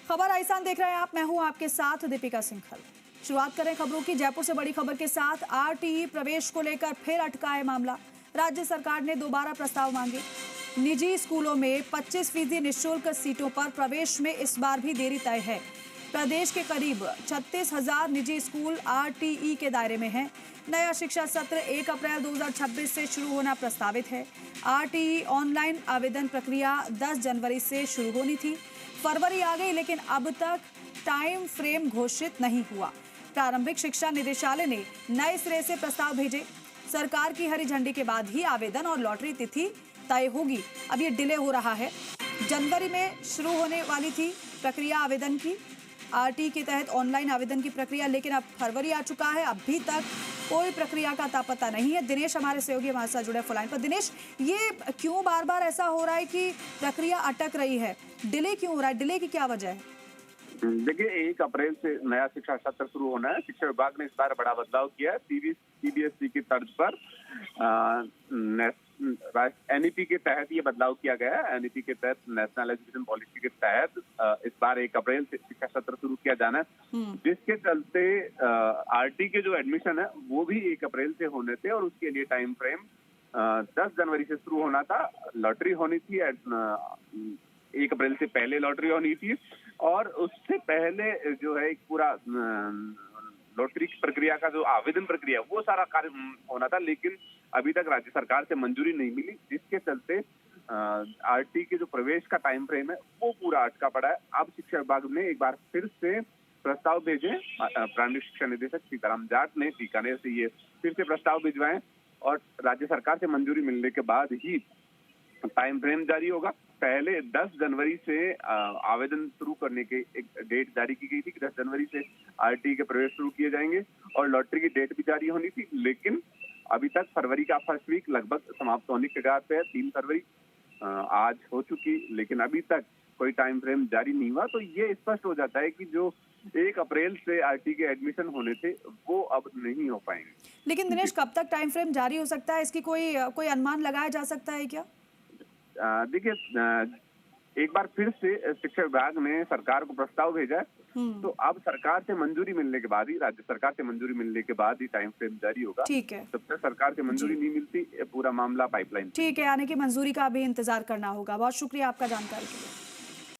खबर आइसान देख रहे हैं आप, मैं हूं आपके साथ दीपिका सिंघल। शुरुआत करें खबरों की। जयपुर से बड़ी खबर के साथ आरटीई प्रवेश को लेकर फिर अटका है मामला। राज्य सरकार ने दोबारा प्रस्ताव मांगे। निजी स्कूलों में 25% निःशुल्क सीटों पर प्रवेश में इस बार भी देरी तय है। प्रदेश के करीब 36,000 निजी स्कूल आरटीई के दायरे में हैं। नया शिक्षा सत्र 1 अप्रैल 2026 से शुरू होना प्रस्तावित है। आरटीई ऑनलाइन आवेदन प्रक्रिया 10 जनवरी से शुरू होनी थी। फरवरी आ गई, लेकिन अब तक टाइम फ्रेम घोषित नहीं हुआ। प्रारंभिक शिक्षा निदेशालय ने नए सिरे से प्रस्ताव भेजे। सरकार की हरी झंडी के बाद ही आवेदन और लॉटरी तिथि तय होगी। अब ये डिले हो रहा है। जनवरी में शुरू होने वाली थी प्रक्रिया आवेदन की, आरटी के तहत ऑनलाइन आवेदन की प्रक्रिया, लेकिन अब फरवरी आ चुका है, अभी तक कोई प्रक्रिया का अता पता नहीं है। दिनेश हमारे सहयोगी हमारे साथ जुड़े फोन लाइन पर। दिनेश, ये क्यों बार बार ऐसा हो रहा है कि प्रक्रिया अटक रही है? डिले क्यों हो रहा है? डिले की क्या वजह है? देखिए, 1 अप्रैल से नया शिक्षा सत्र शुरू होना है। शिक्षा विभाग ने इस बार बड़ा बदलाव किया है। सीबीएसई की तर्ज पर एनईपी के तहत ये बदलाव किया गया है। एनईपी के तहत, नेशनल एजुकेशन पॉलिसी के तहत इस बार 1 अप्रैल से शिक्षा सत्र शुरू किया जाना है, जिसके चलते आरटी के जो एडमिशन है वो भी 1 अप्रैल से होने थे और उसके लिए टाइम फ्रेम 10 जनवरी से शुरू होना था। लॉटरी होनी थी 1 अप्रैल से पहले, लॉटरी होनी थी और उससे पहले जो है एक पूरा लॉटरी की प्रक्रिया का जो आवेदन प्रक्रिया वो सारा कार्य होना था, लेकिन अभी तक राज्य सरकार से मंजूरी नहीं मिली, जिसके चलते आरटी के जो प्रवेश का टाइम फ्रेम है वो पूरा अटका पड़ा है। अब शिक्षा विभाग ने एक बार फिर से प्रस्ताव भेजे। प्रारंभिक शिक्षा निदेशक सीताराम जाट ने बीकानेर से ये फिर से प्रस्ताव भिजवाए और राज्य सरकार से मंजूरी मिलने के बाद ही टाइम फ्रेम जारी होगा। पहले 10 जनवरी से आवेदन शुरू करने के एक डेट जारी की गई थी कि 10 जनवरी से आरटी के प्रवेश शुरू किए जाएंगे और लॉटरी की डेट भी जारी होनी थी, लेकिन अभी तक फरवरी का फर्स्ट वीक लगभग समाप्त होने के कगार पे है। 3 फरवरी आज हो चुकी, लेकिन अभी तक कोई टाइम फ्रेम जारी नहीं हुआ। तो ये स्पष्ट हो जाता है कि जो 1 अप्रैल से आरटी के एडमिशन होने थे वो अब नहीं हो पाएंगे। लेकिन दिनेश, कब तक टाइम फ्रेम जारी हो सकता है? इसकी कोई अनुमान लगाया जा सकता है क्या? देखिए, एक बार फिर से शिक्षा विभाग ने सरकार को प्रस्ताव भेजा है, तो अब सरकार से मंजूरी मिलने के बाद ही, राज्य सरकार से मंजूरी मिलने के बाद ही टाइम फ्रेम जारी होगा। ठीक है। जब तक सरकार से मंजूरी नहीं मिलती पूरा मामला पाइपलाइन। ठीक है, यानी कि मंजूरी का भी इंतजार करना होगा। बहुत शुक्रिया आपका जानकारी के लिए।